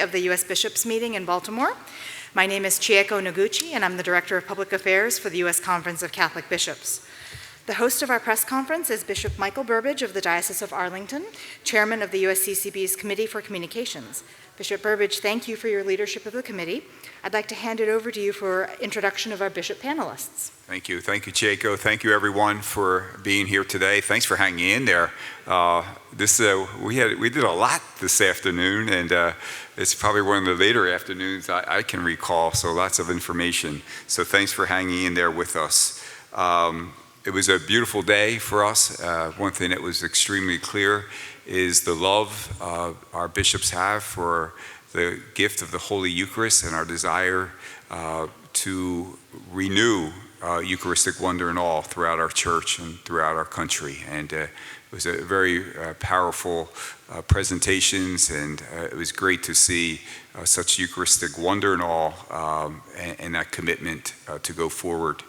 of the U.S. Bishops meeting in Baltimore. My name is Chieko Noguchi, and I'm the Director of Public Affairs for the U.S. Conference of Catholic Bishops. The host of our press conference is Bishop Michael Burbidge of the Diocese of Arlington, Chairman of the USCCB's Committee for Communications. Bishop Burbidge, thank you for your leadership of the committee. I'd like to hand it over to you for introduction of our bishop panelists. Thank you, Chieko. Thank you, everyone, for being here today. Thanks for hanging in there. We did a lot this afternoon, and it's probably one of the later afternoons I can recall. So lots of information. So thanks for hanging in there with us. It was a beautiful day for us. One thing that was extremely clear is the love our bishops have for the gift of the Holy Eucharist and our desire to renew Eucharistic wonder and awe throughout our church and throughout our country. And it was a very powerful presentations, and it was great to see such Eucharistic wonder and awe and that commitment to go forward.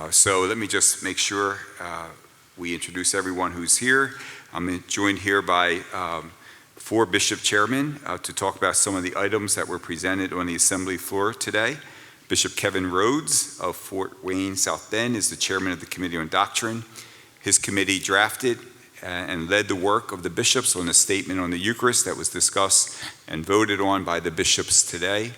So let me just make sure we introduce everyone who's here. I'm joined here by 4 bishop chairmen to talk about some of the items that were presented on the assembly floor today. Bishop Kevin Rhodes of Fort Wayne, South Bend is the chairman of the Committee on Doctrine. His committee drafted and led the work of the bishops on a statement on the Eucharist that was discussed and voted on by the bishops today.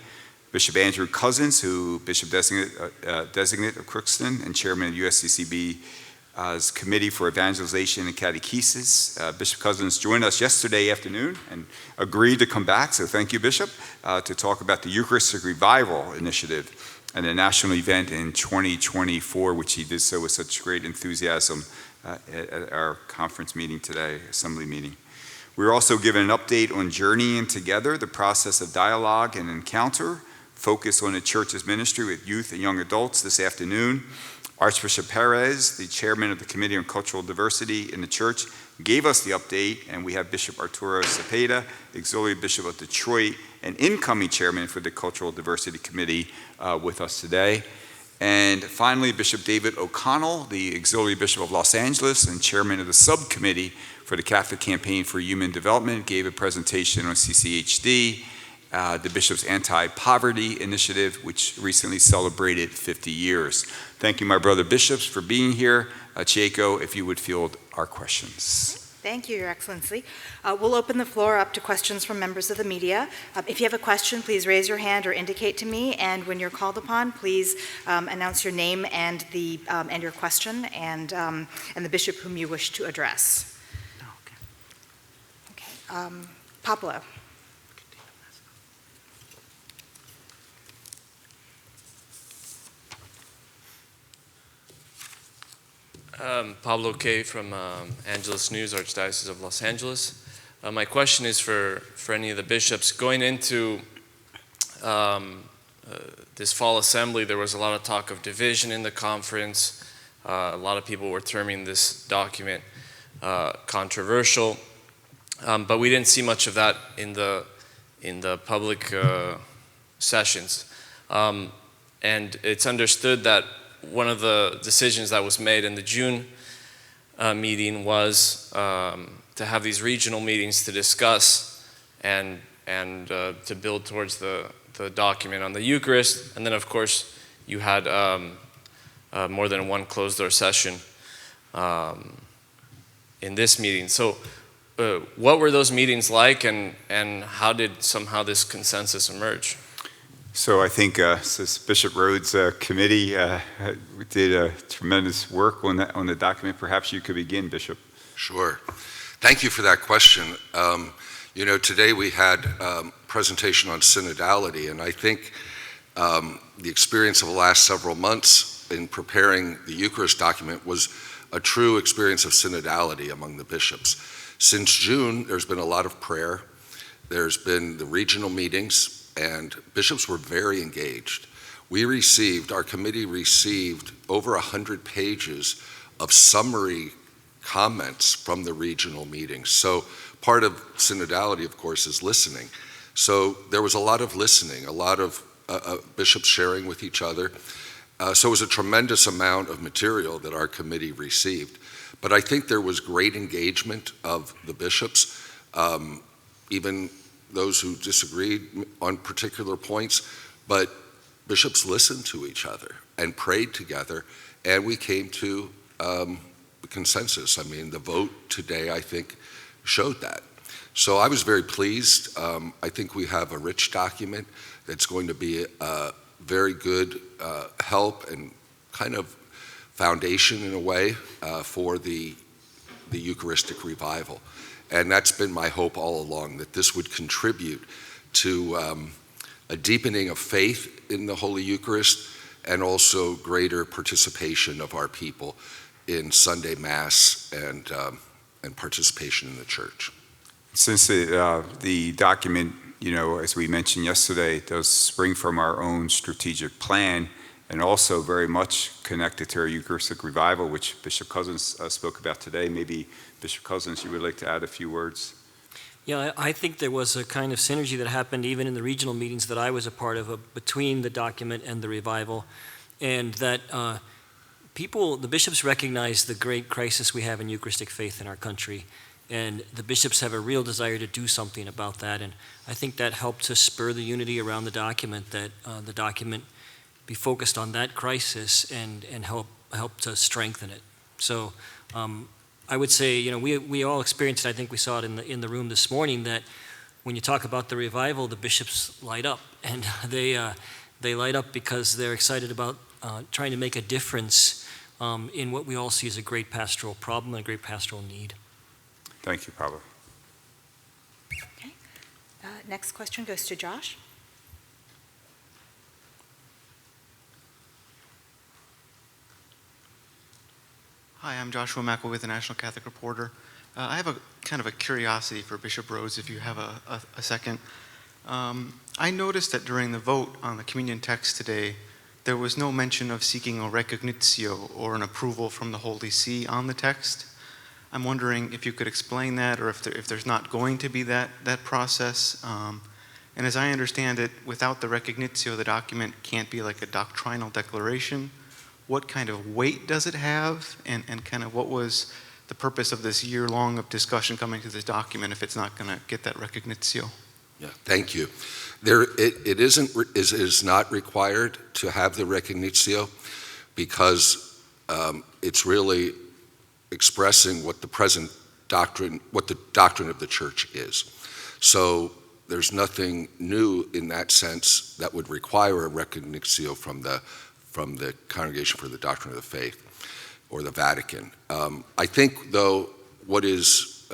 Bishop Andrew Cousins, who Bishop Designate of Crookston and Chairman of USCCB's Committee for Evangelization and Catechesis. Bishop Cousins joined us yesterday afternoon and agreed to come back, so thank you, Bishop, to talk about the Eucharistic Revival Initiative and a national event in 2024, which he did so with such great enthusiasm at our conference meeting today, assembly meeting. We were also given an update on journeying together, the process of dialogue and encounter, focus on the church's ministry with youth and young adults this afternoon. Archbishop Perez, the chairman of the Committee on Cultural Diversity in the church, gave us the update, and we have Bishop Arturo Cepeda, Auxiliary Bishop of Detroit, and incoming chairman for the Cultural Diversity Committee with us today. And finally, Bishop David O'Connell, the Auxiliary Bishop of Los Angeles and chairman of the subcommittee for the Catholic Campaign for Human Development, gave a presentation on CCHD, the Bishop's Anti-Poverty Initiative, which recently celebrated 50 years. Thank you, my brother bishops, for being here. Chieko, if you would field our questions. Thank you, Your Excellency. We'll open the floor up to questions from members of the media. If you have a question, please raise your hand or indicate to me, and when you're called upon, please announce your name and your question and the bishop whom you wish to address. Okay. Pablo. Pablo K. from Angeles News, Archdiocese of Los Angeles. My question is for any of the bishops. Going into this fall assembly, there was a lot of talk of division in the conference. A lot of people were terming this document controversial, but we didn't see much of that in the public sessions. And it's understood that one of the decisions that was made in the June meeting was to have these regional meetings to discuss and to build towards the document on the Eucharist. And then, of course, you had more than one closed-door session in this meeting. So what were those meetings like, and how did somehow this consensus emerge? So I think Bishop Rhodes' committee did a tremendous work on the document. Perhaps you could begin, Bishop. Sure. Thank you for that question. Today we had a presentation on synodality, and I think the experience of the last several months in preparing the Eucharist document was a true experience of synodality among the bishops. Since June, there's been a lot of prayer. There's been the regional meetings, and bishops were very engaged. Our committee received over 100 pages of summary comments from the regional meetings. So part of synodality, of course, is listening. So there was a lot of listening, a lot of bishops sharing with each other. So it was a tremendous amount of material that our committee received. But I think there was great engagement of the bishops. Even those who disagreed on particular points, but bishops listened to each other and prayed together, and we came to consensus. I mean, the vote today, I think, showed that. So I was very pleased. I think we have a rich document that's going to be a very good help and kind of foundation in a way for the Eucharistic revival. And that's been my hope all along, that this would contribute to a deepening of faith in the Holy Eucharist and also greater participation of our people in Sunday Mass and participation in the church. Since the document, as we mentioned yesterday, does spring from our own strategic plan and also very much connected to our Eucharistic revival, which Bishop Cousins spoke about today. Maybe Bishop Cousins, you would like to add a few words? Yeah, I think there was a kind of synergy that happened even in the regional meetings that I was a part of between the document and the revival, and that the bishops recognize the great crisis we have in Eucharistic faith in our country, and the bishops have a real desire to do something about that, and I think that helped to spur the unity around the document, that the document be focused on that crisis and help to strengthen it. So I would say, we all experienced it. I think we saw it in the room this morning, that when you talk about the revival, the bishops light up, and they light up because they're excited about trying to make a difference in what we all see as a great pastoral problem and a great pastoral need. Thank you, Pablo. Okay. Next question goes to Josh. Hi, I'm Joshua Mackel with the National Catholic Reporter. I have a kind of a curiosity for Bishop Rhodes, if you have a second. I noticed that during the vote on the communion text today, there was no mention of seeking a recognitio or an approval from the Holy See on the text. I'm wondering if you could explain that, or if there's not going to be that process. And as I understand it, without the recognitio, the document can't be like a doctrinal declaration. What kind of weight does it have, and kind of what was the purpose of this year-long of discussion coming to this document if it's not going to get that recognitio? Yeah, thank you. It is not required to have the recognitio, because it's really expressing what the present doctrine, what the doctrine of the church is. So there's nothing new in that sense that would require a recognitio from the Congregation for the Doctrine of the Faith or the Vatican. I think, though, what is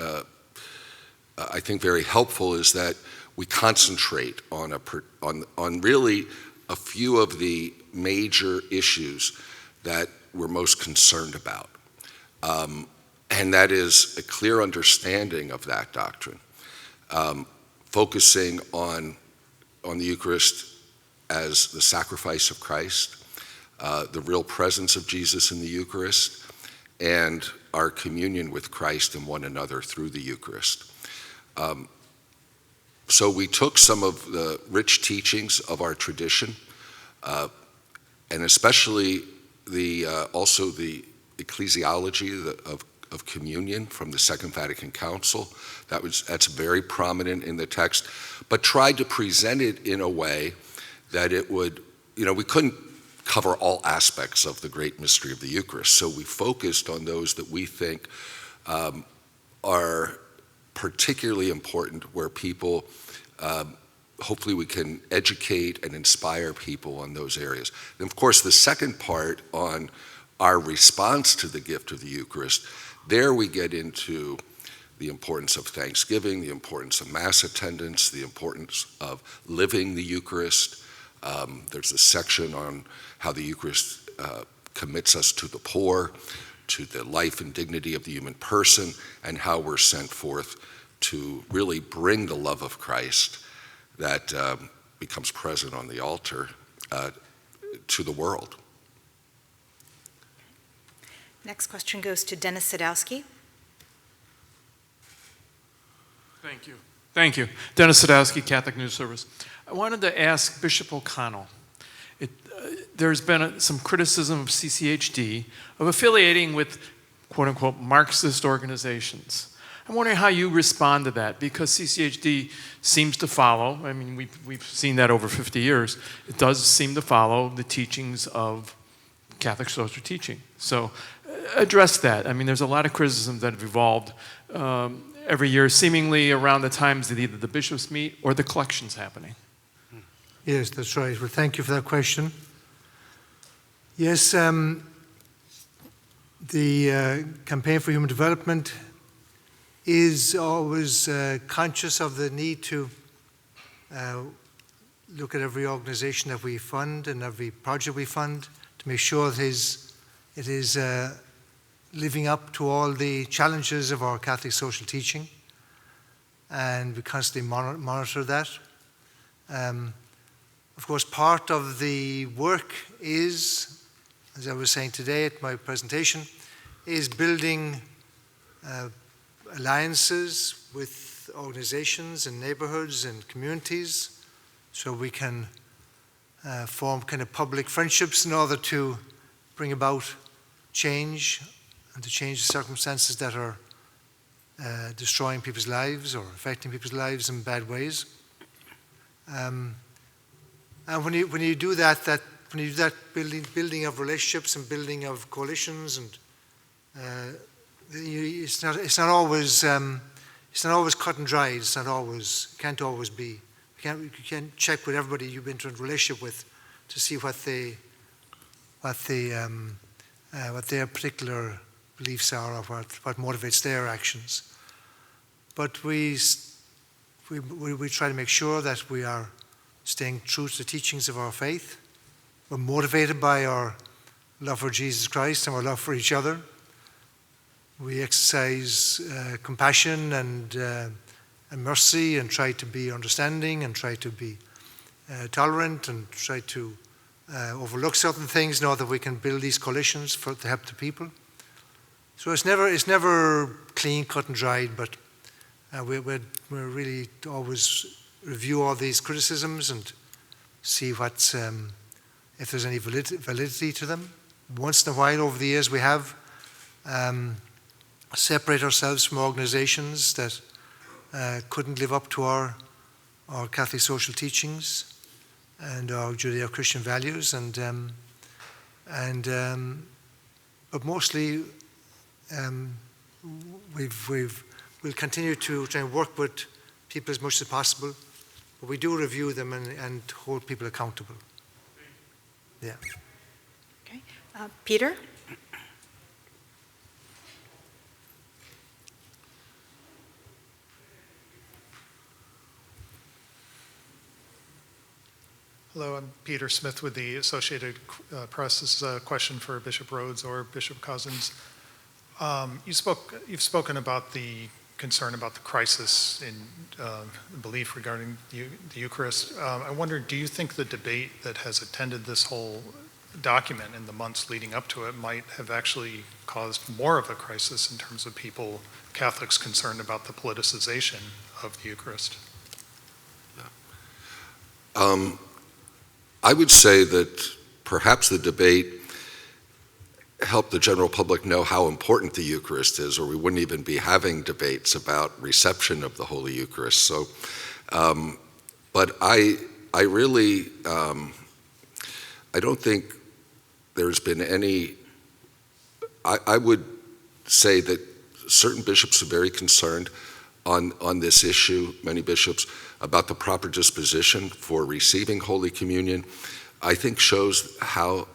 I think very helpful is that we concentrate on really a few of the major issues that we're most concerned about, and that is a clear understanding of that doctrine, focusing on the Eucharist as the sacrifice of Christ, the real presence of Jesus in the Eucharist, and our communion with Christ and one another through the Eucharist. So we took some of the rich teachings of our tradition, and especially also the ecclesiology of communion from the Second Vatican Council. That's very prominent in the text, but tried to present it in a way that it would, we couldn't cover all aspects of the great mystery of the Eucharist. So we focused on those that we think are particularly important, where people, hopefully we can educate and inspire people on those areas. And of course, the second part on our response to the gift of the Eucharist, there we get into the importance of thanksgiving, the importance of Mass attendance, the importance of living the Eucharist. There's a section on how the Eucharist commits us to the poor, to the life and dignity of the human person, and how we're sent forth to really bring the love of Christ that becomes present on the altar to the world. Next question goes to Dennis Sadowski. Thank you. Dennis Sadowski, Catholic News Service. I wanted to ask Bishop O'Connell. There's been some criticism of CCHD of affiliating with quote-unquote Marxist organizations. I'm wondering how you respond to that, because CCHD seems to follow, I mean, we've seen that over 50 years, it does seem to follow the teachings of Catholic social teaching. So address that. I mean, there's a lot of criticisms that have evolved every year, seemingly around the times that either the bishops meet or the collection's happening. Yes, that's right. Well, thank you for that question. Yes, the Campaign for Human Development is always conscious of the need to look at every organization that we fund and every project we fund to make sure that it is living up to all the challenges of our Catholic social teaching, and we constantly monitor that. Of course, part of the work is, as I was saying today at my presentation, is building alliances with organizations and neighborhoods and communities so we can form kind of public friendships in order to bring about change and to change the circumstances that are destroying people's lives or affecting people's lives in bad ways. And when you do that, building of relationships and building of coalitions, and it's not always cut and dried. It's not always, can't always be. You can't check with everybody you've been in a relationship with to see what their particular beliefs are or what motivates their actions. But we try to make sure that we are staying true to the teachings of our faith. We're motivated by our love for Jesus Christ and our love for each other. We exercise compassion and mercy, and try to be understanding, and try to be tolerant, and try to overlook certain things in order that we can build these coalitions to help the people. So it's never clean, cut and dried, but we really always review all these criticisms and see what's if there's any validity to them. Once in a while over the years we have separate ourselves from organizations that couldn't live up to our Catholic social teachings and our Judeo-Christian values, but mostly we'll continue to try and work with people as much as possible, but we do review them and hold people accountable. Yeah. Okay. Peter? Hello, I'm Peter Smith with the Associated Press. This is a question for Bishop Rhodes or Bishop Cousins. You've spoken about the concern about the crisis in belief regarding the Eucharist. I wonder, do you think the debate that has attended this whole document in the months leading up to it might have actually caused more of a crisis in terms of people, Catholics, concerned about the politicization of the Eucharist? I would say that perhaps the debate helped the general public know how important the Eucharist is, or we wouldn't even be having debates about reception of the Holy Eucharist. So, but I really, I don't think there's been any, I would say that certain bishops are very concerned on this issue, many bishops, about the proper disposition for receiving Holy Communion. I think shows how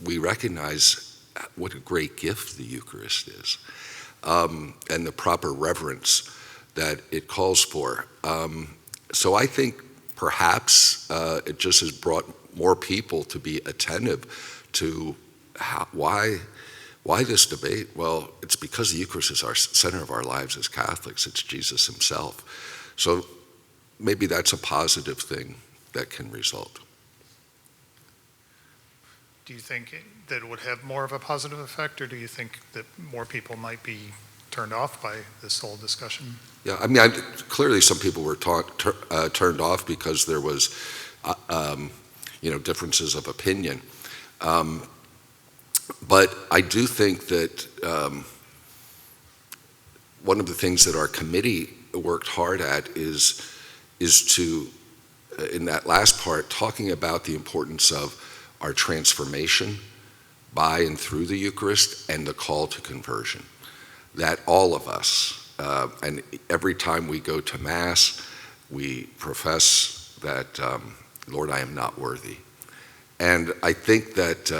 we recognize what a great gift the Eucharist is, and the proper reverence that it calls for. So I think perhaps it just has brought more people to be attentive to why this debate? Well, it's because the Eucharist is our center of our lives as Catholics. It's Jesus himself. So maybe that's a positive thing that can result. Do you think that it would have more of a positive effect, or do you think that more people might be turned off by this whole discussion? Yeah, I mean, clearly some people were turned off because there was, differences of opinion. But I do think that one of the things that our committee worked hard at is to, in that last part, talking about the importance of our transformation by and through the Eucharist and the call to conversion. That all of us, and every time we go to Mass, we profess that, Lord, I am not worthy. And I think that,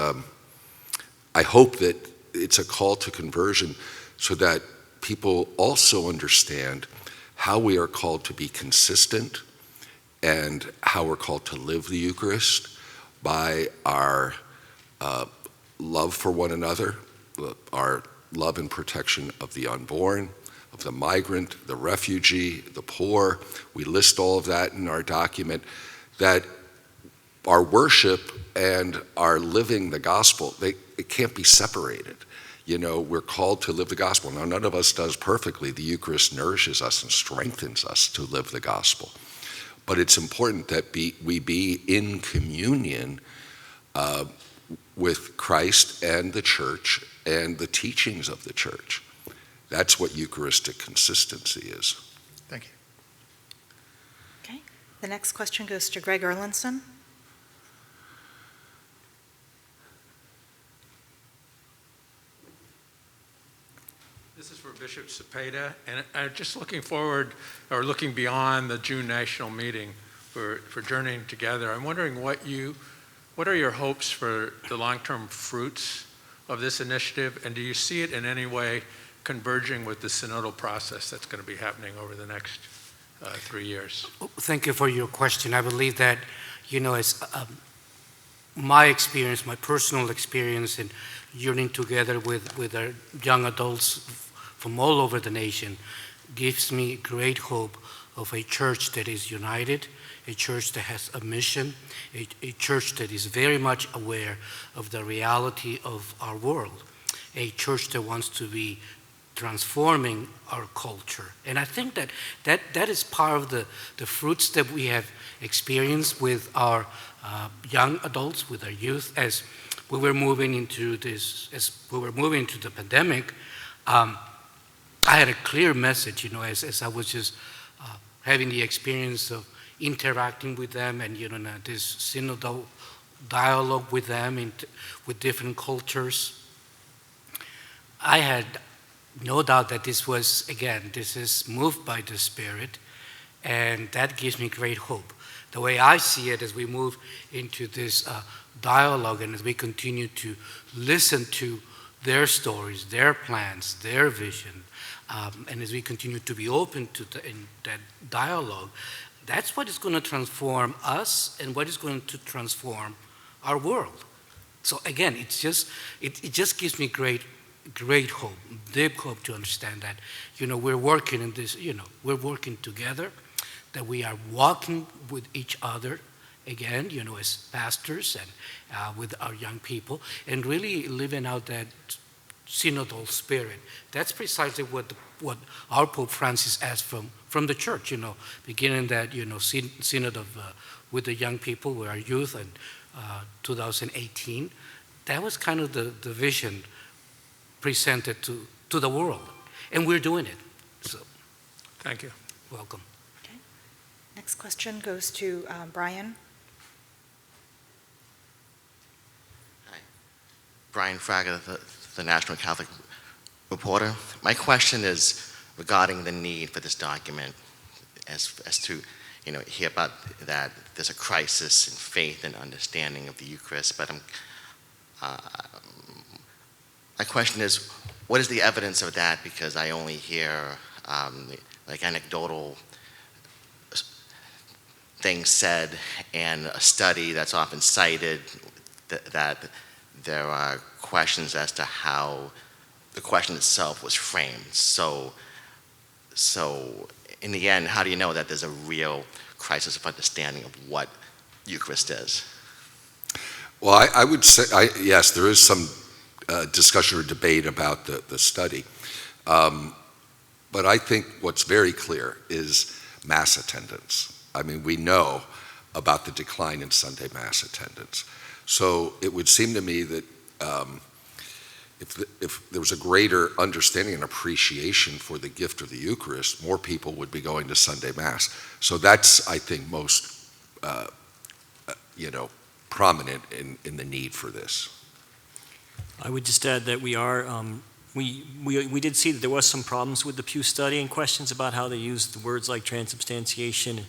I hope that it's a call to conversion so that people also understand how we are called to be consistent and how we're called to live the Eucharist by our love for one another, our love and protection of the unborn, of the migrant, the refugee, the poor. We list all of that in our document, that our worship and our living the gospel, it can't be separated. You know, we're called to live the gospel. Now, none of us does perfectly. The Eucharist nourishes us and strengthens us to live the gospel. But it's important that we be in communion with Christ and the church and the teachings of the church. That's what Eucharistic consistency is. Thank you. Okay. The next question goes to Greg Erlinson. This is for Bishop Cepeda, and just looking forward, or looking beyond the June national meeting for journeying together, I'm wondering what are your hopes for the long-term fruits of this initiative, and do you see it in any way converging with the synodal process that's going to be happening over the next 3 years? Thank you for your question. I believe that, as my experience, my personal experience in journeying together with our young adults from all over the nation gives me great hope of a church that is united, a church that has a mission, a church that is very much aware of the reality of our world, a church that wants to be transforming our culture. And I think that is part of the fruits that we have experienced with our young adults, with our youth, as we were moving into the pandemic. I had a clear message, as I was just having the experience of interacting with them and, this synodal dialogue with them with different cultures. I had no doubt that this is moved by the Spirit, and that gives me great hope. The way I see it as we move into this dialogue and as we continue to listen to their stories, their plans, their vision, and as we continue to be open to that dialogue, that's what is going to transform us and what is going to transform our world. So again, it just gives me great hope, deep hope to understand that, we're working in this, we're working together, that we are walking with each other again, as pastors and with our young people, and really living out that synodal spirit. That's precisely what our Pope Francis asked from the church, beginning that, synod with the young people, with our youth in 2018. That was kind of the vision presented to the world, and we're doing it. So, thank you. Welcome. Okay. Next question goes to Brian. Hi. Brian Fraga, the National Catholic Reporter. My question is regarding the need for this document, as to hear about that there's a crisis in faith and understanding of the Eucharist, but my question is, what is the evidence of that? Because I only hear like anecdotal things said, and a study that's often cited that there are questions as to how the question itself was framed. So in the end, how do you know that there's a real crisis of understanding of what Eucharist is? Well, I would say, yes, there is some discussion or debate about the study. But I think what's very clear is Mass attendance. I mean, we know about the decline in Sunday Mass attendance. So it would seem to me that if there was a greater understanding and appreciation for the gift of the Eucharist, more people would be going to Sunday Mass. So that's, I think, most, prominent in the need for this. I would just add that we are, we did see that there was some problems with the Pew study and questions about how they used the words like transubstantiation.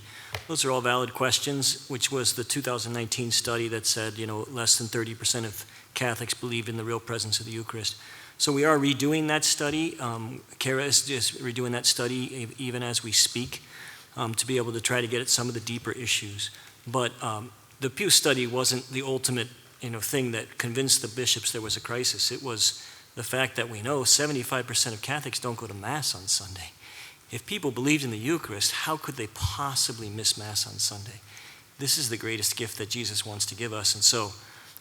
Those are all valid questions, which was the 2019 study that said, less than 30% of Catholics believe in the real presence of the Eucharist. So we are redoing that study. Kara is just redoing that study even as we speak to be able to try to get at some of the deeper issues. But the Pew study wasn't the ultimate thing that convinced the bishops there was a crisis. It was the fact that we know 75% of Catholics don't go to Mass on Sunday. If people believed in the Eucharist, how could they possibly miss Mass on Sunday? This is the greatest gift that Jesus wants to give us, and so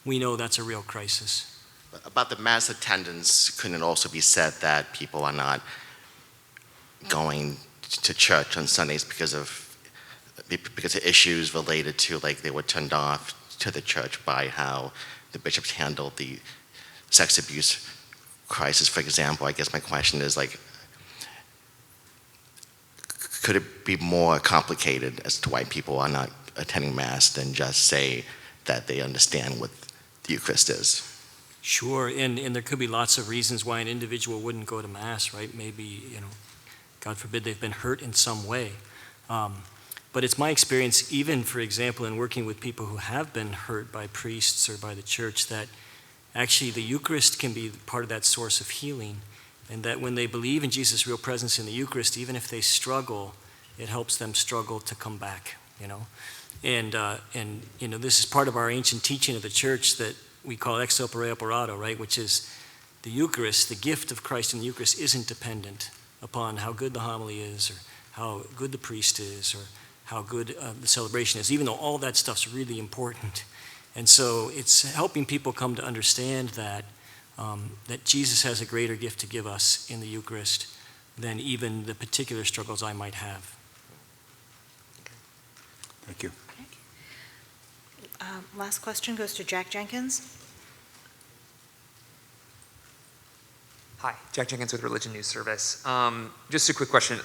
we know that's a real crisis. About the Mass attendance, couldn't it also be said that people are not going to church on Sundays because of issues related to, like, they were turned off to the church by how the bishops handled the sex abuse crisis, for example? I guess my question is, like, could it be more complicated as to why people are not attending Mass than just say that they understand what the Eucharist is? Sure, and there could be lots of reasons why an individual wouldn't go to Mass, right? Maybe, God forbid, they've been hurt in some way. But it's my experience, even, for example, in working with people who have been hurt by priests or by the church, that actually the Eucharist can be part of that source of healing, and that when they believe in Jesus' real presence in the Eucharist, even if they struggle, it helps them struggle to come back, And this is part of our ancient teaching of the church that we call ex opere operato, right? Which is the Eucharist, the gift of Christ in the Eucharist isn't dependent upon how good the homily is or how good the priest is or how good the celebration is, even though all that stuff's really important. And so it's helping people come to understand that that Jesus has a greater gift to give us in the Eucharist than even the particular struggles I might have. Thank you. Last question goes to Jack Jenkins. Hi, Jack Jenkins with Religion News Service. Just a quick question.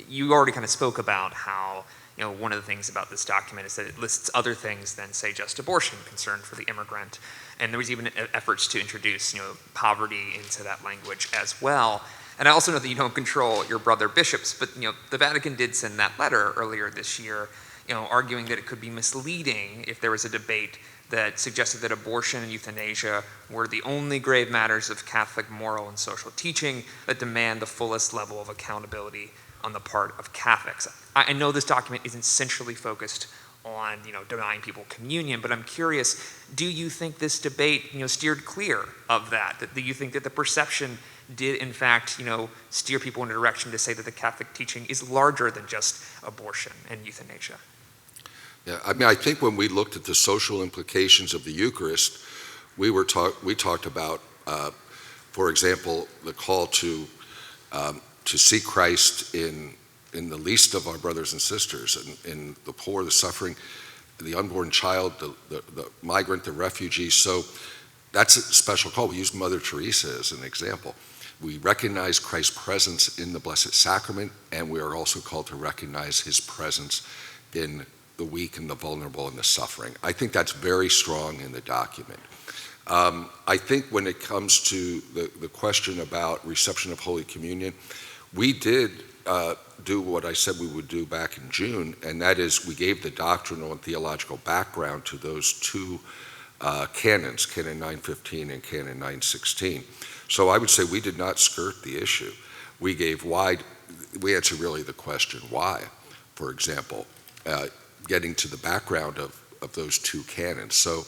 You already kind of spoke about how, one of the things about this document is that it lists other things than, say, just abortion, concern for the immigrant. And there was even efforts to introduce, poverty into that language as well. And I also know that you don't control your brother bishops, but, the Vatican did send that letter earlier this year, arguing that it could be misleading if there was a debate that suggested that abortion and euthanasia were the only grave matters of Catholic moral and social teaching that demand the fullest level of accountability on the part of Catholics. I know this document isn't centrally focused on, denying people communion, but I'm curious, do you think this debate, steered clear of that? Do you think that the perception did, in fact, steer people in a direction to say that the Catholic teaching is larger than just abortion and euthanasia? Yeah, I think when we looked at the social implications of the Eucharist, we talked about, for example, the call to see Christ in the least of our brothers and sisters, in the poor, the suffering, the unborn child, the migrant, the refugee. So that's a special call. We use Mother Teresa as an example. We recognize Christ's presence in the Blessed Sacrament, and we are also called to recognize his presence in the weak and the vulnerable and the suffering. I think that's very strong in the document. I think when it comes to the question about reception of Holy Communion, we did do what I said we would do back in June, and that is we gave the doctrinal and theological background to those two canons, Canon 915 and Canon 916. So I would say we did not skirt the issue. We answered really the question, why, for example, getting to the background of those two canons. So,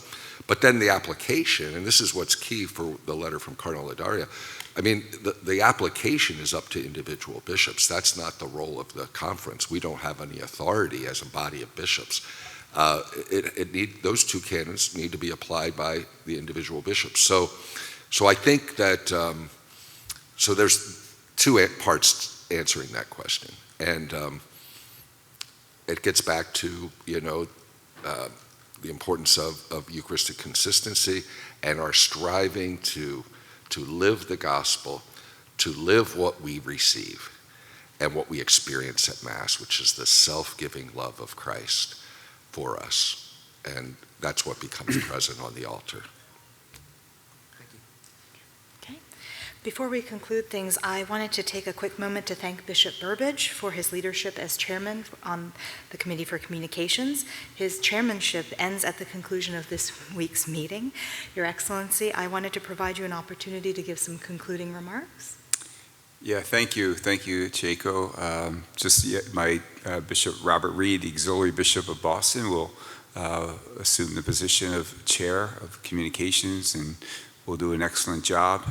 but then the application, and this is what's key for the letter from Cardinal Ladaria, I mean, the application is up to individual bishops. That's not the role of the conference. We don't have any authority as a body of bishops. Those two canons need to be applied by the individual bishops. So I think that, so there's two parts answering that question. And it gets back to, the importance of Eucharistic consistency and our striving to to live the gospel, to live what we receive and what we experience at Mass, which is the self-giving love of Christ for us. And that's what becomes present on the altar. Before we conclude things, I wanted to take a quick moment to thank Bishop Burbidge for his leadership as chairman on the Committee for Communications. His chairmanship ends at the conclusion of this week's meeting. Your Excellency, I wanted to provide you an opportunity to give some concluding remarks. Yeah, thank you, Chieko. My Bishop Robert Reed, the Auxiliary Bishop of Boston, will assume the position of Chair of Communications and will do an excellent job.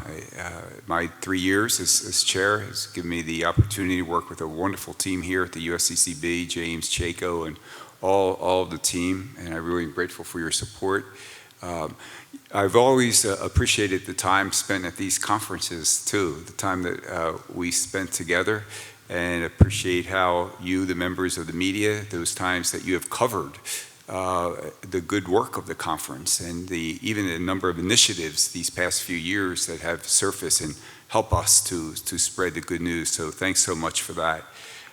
My 3 years as chair has given me the opportunity to work with a wonderful team here at the USCCB, James, Chieko, and all of the team, and I'm really grateful for your support. I've always appreciated the time spent at these conferences too, the time that we spent together, and appreciate how you, the members of the media, those times that you have covered the good work of the conference and even a number of initiatives these past few years that have surfaced and help us to spread the good news. So thanks so much for that.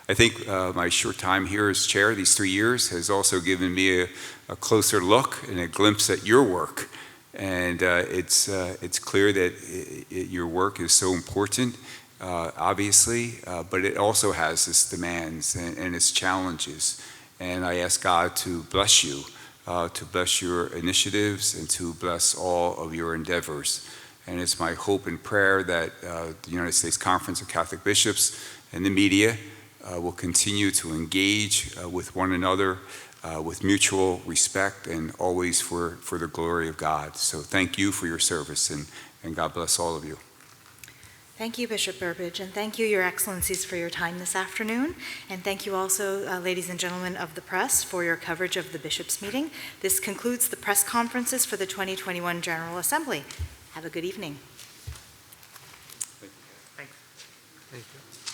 I think my short time here as chair, these 3 years, has also given me a closer look and a glimpse at your work. And it's clear that your work is so important, obviously, but it also has its demands and its challenges. And I ask God to bless you, to bless your initiatives, and to bless all of your endeavors. And it's my hope and prayer that the United States Conference of Catholic Bishops and the media will continue to engage with one another with mutual respect and always for the glory of God. So thank you for your service, and God bless all of you. Thank you, Bishop Burbidge, and thank you, Your Excellencies, for your time this afternoon. And thank you also, ladies and gentlemen of the press, for your coverage of the Bishops' meeting. This concludes the press conferences for the 2021 General Assembly. Have a good evening. Thanks. Thank you.